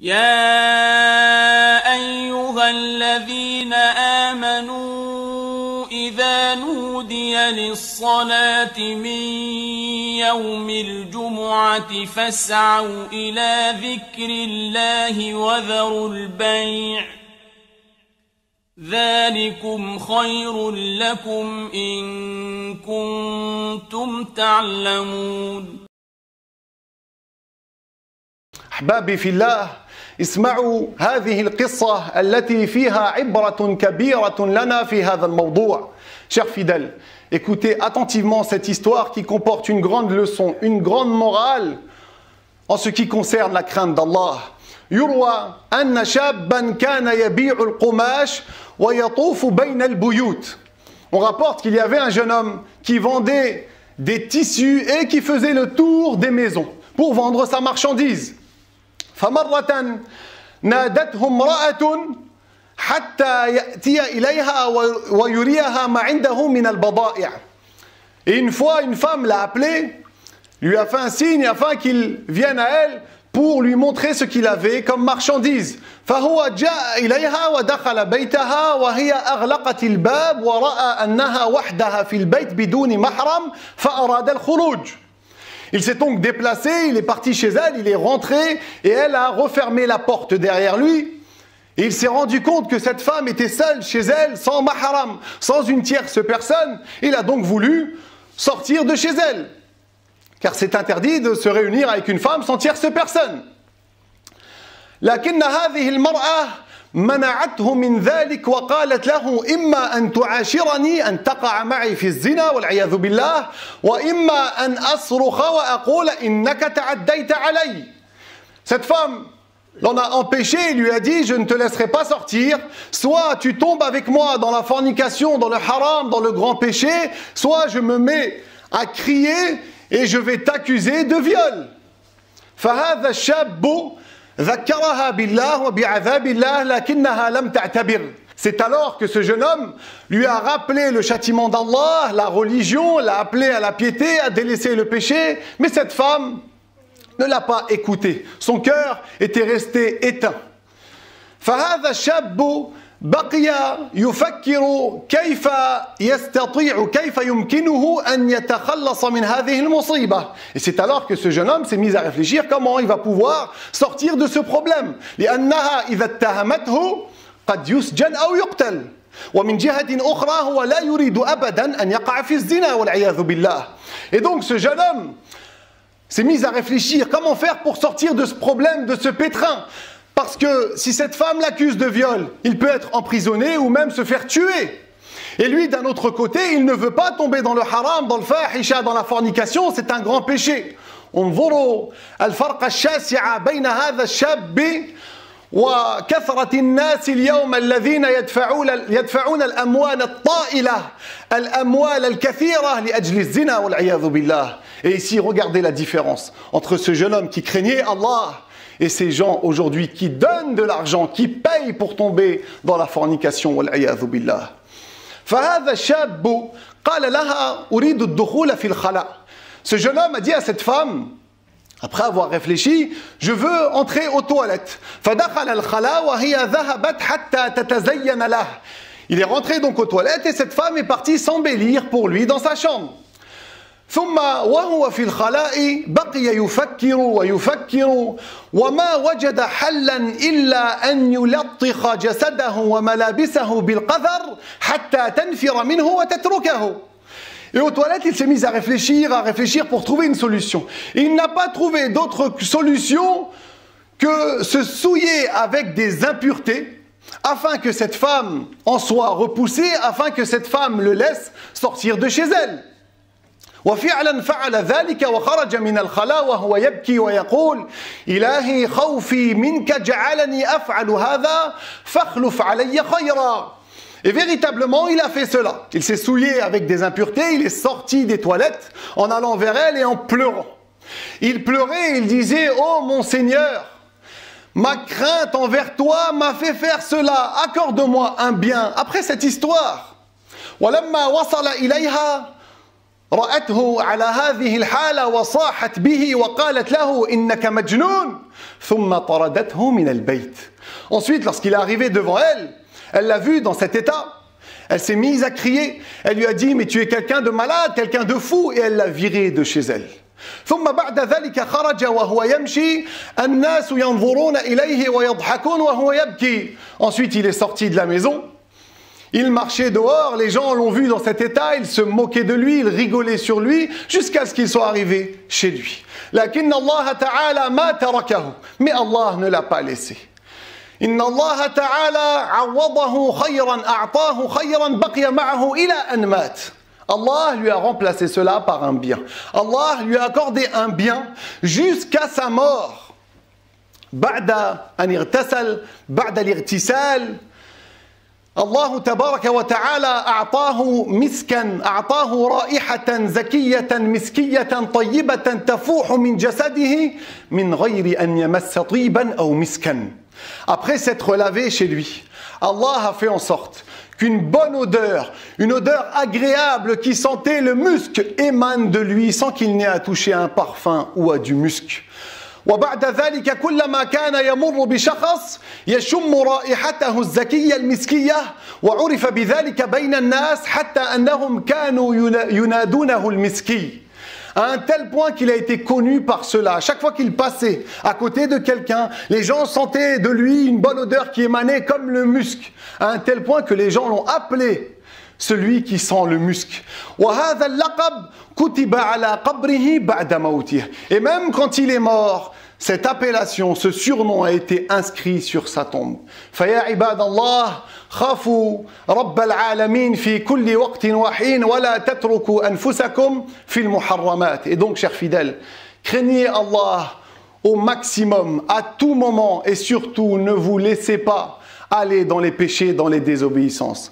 يا أيها الذين آمنوا إذا نودي للصلاة من يوم الجمعة فاسعوا إلى ذكر الله وذروا البيع ذلكم خير لكم إن كنتم تعلمون. أحبابي في الله، اسمعوا هذه القصة التي فيها عبرة كبيرة لنا في هذا الموضوع. Chers fidèles, écoutez attentivement cette histoire qui comporte une grande leçon, une grande morale en ce qui concerne la crainte d'Allah. يروى أن شابا كان يبيع القماش ويطوف بين البيوت. On rapporte qu'il y avait un jeune homme qui vendait des tissus et qui faisait le tour des maisons pour vendre sa marchandise. فمرة نادته امرأة حتى يأتي إليها ويريها ما عنده من البضائع. Et une fois, une femme l'a appelé, lui a fait un signe afin qu'il vienne à elle pour lui montrer ce qu'il avait comme marchandise. فهو جاء إليها ودخل بيتها وهي أغلقت الباب ورأى أنها وحدها في البيت بدون محرم فأراد الخروج. Il s'est donc déplacé, il est parti chez elle, il est rentré et elle a refermé la porte derrière lui. Et il s'est rendu compte que cette femme était seule chez elle, sans mahram, sans une tierce personne. Il a donc voulu sortir de chez elle. Car c'est interdit de se réunir avec une femme sans tierce personne. لكن هذه المرأة منعته من ذلك وقالت له إما أن تعاشرني أن تقع معي في الزنا والعياذ بالله وإما أن أصرخ وأقول إنك تعديت علي. Cette femme l'en a empêché et lui a dit je ne te laisserai pas sortir, soit tu tombes avec moi dans la fornication, dans le haram, dans le grand péché, soit je me mets à crier et je vais t'accuser de viol. فهذا الشاب ذكرها بالله وبعذاب الله لكنها لم تعتبر. C'est alors que ce jeune homme lui a rappelé le châtiment d'Allah, la religion, l'a appelé à la piété, à délaisser le péché, mais cette femme ne l'a pas écouté. Son cœur était resté éteint. فهذا الشاب بقي يفكر كيف يستطيع كيف يمكنه أن يتخلص من هذه المصيبة. Et c'est alors que ce jeune homme s'est mis à réfléchir comment il va pouvoir sortir de ce problème. لأنها إذا اتهمته قد يسجن أو يقتل. ومن جهة أخرى هو لا يريد أبدا أن يقع في الزنا والعياذ بالله. Et donc ce jeune homme s'est mis à réfléchir comment faire pour sortir de ce problème, de ce pétrin. Parce que si cette femme l'accuse de viol, il peut être emprisonné ou même se faire tuer. Et lui, d'un autre côté, il ne veut pas tomber dans le haram, dans le fahisha, dans la fornication, c'est un grand péché. انظروا الفرق الشاسع بين هذا الشاب وكثرة الناس اليوم الذين يدفعون الأموال الطائلة الأموال الكثيرة لأجل الزنا والعياذ بالله. Et ici, regardez la différence entre ce jeune homme qui craignait Allah et ces gens aujourd'hui qui donnent de l'argent, qui payent pour tomber dans la fornication. والعياذ بالله. فهذا الشاب قال لها أريد الدخول في الخلاء. Ce jeune homme a dit à cette femme, après avoir réfléchi, je veux entrer aux toilettes. فدخل الخلاء وهي ذهبت حتى تتزين له. Il est rentré donc aux toilettes et cette femme est partie s'embellir pour lui dans sa chambre. ثم وهو في الخلاء بقي يفكر ويفكر وما وجد حلا إلا أن يلطخ جسده وملابسه بالقذر حتى تنفر منه وتتركه. Et aux toilettes, il s'est mis à réfléchir pour trouver une solution. Et il n'a pas trouvé d'autre solution que se souiller avec des impuretés afin que cette femme en soit repoussée, afin que cette femme le laisse sortir de chez elle. وفعلا فعل ذلك وخرج من الخلاء وهو يبكي ويقول إلهي خوفي منك جعلني أفعل هذا فاخلف علي خيرا. Et véritablement, il a fait cela. Il s'est souillé avec des impuretés, il est sorti des toilettes en allant vers elle et en pleurant. Il pleurait et il disait « Oh mon Seigneur, ma crainte envers toi m'a fait faire cela, accorde-moi un bien. » Après cette histoire, وَلَمَّا وَصَلَ إِلَيْهَا رأته على هذه الحالة وصاحت به وقالت له إنك مجنون ثم طردته من البيت. Ensuite, lorsqu'il est arrivé devant elle, elle l'a vu dans cet état. Elle s'est mise à crier. Elle lui a dit mais tu es quelqu'un de malade, quelqu'un de fou, et elle l'a viré de chez elle. ثم بعد ذلك خرج وهو يمشي الناس ينظرون إليه ويضحكون وهو يبكي. Ensuite, il est sorti de la maison. Il marchait dehors, les gens l'ont vu dans cet état, ils se moquaient de lui, ils rigolaient sur lui, jusqu'à ce qu'il soit arrivé chez lui. لكن الله تعالى ما تركه, mais Allah ne l'a pas laissé. إن الله تعالى عوضه خيرا أعطاه خيرا بقي معه إلى أن مات. Allah lui a remplacé cela par un bien. Allah lui a accordé un bien jusqu'à sa mort. بعد أن اغتسل, بعد الاغتسال, الله تبارك وتعالى أعطاه مسكا, أعطاه رائحة زكية مسكية طيبة تفوح من جسده من غير أن يمس طيبا أو مسكا. Après s'être lavé chez lui, Allah a fait en sorte qu'une bonne odeur, une odeur agréable qui sentait le musc émane de lui sans qu'il n'ait à toucher un parfum ou à du musc. وبعد ذلك كلما كان يمر بشخص يشم رائحته الزكية المسكية وعرف بذلك بين الناس حتى أنهم كانوا ينادونه المسكي. À un tel point qu'il a été connu par cela. À chaque fois qu'il passait à côté de quelqu'un, les gens sentaient de lui une bonne odeur qui émanait comme le musc. À un tel point que les gens l'ont appelé celui qui sent le musc. وهذا اللقب كتب على قبره بعد موته. Et même quand il est mort, cette appellation, ce surnom a été inscrit sur sa tombe. فيا عباد الله خافوا رب العالمين في كل وقت وحين ولا تتركوا أنفسكم في المحرمات. Et donc, chers fidèles, craignez Allah au maximum, à tout moment, et surtout ne vous laissez pas aller dans les péchés, dans les désobéissances.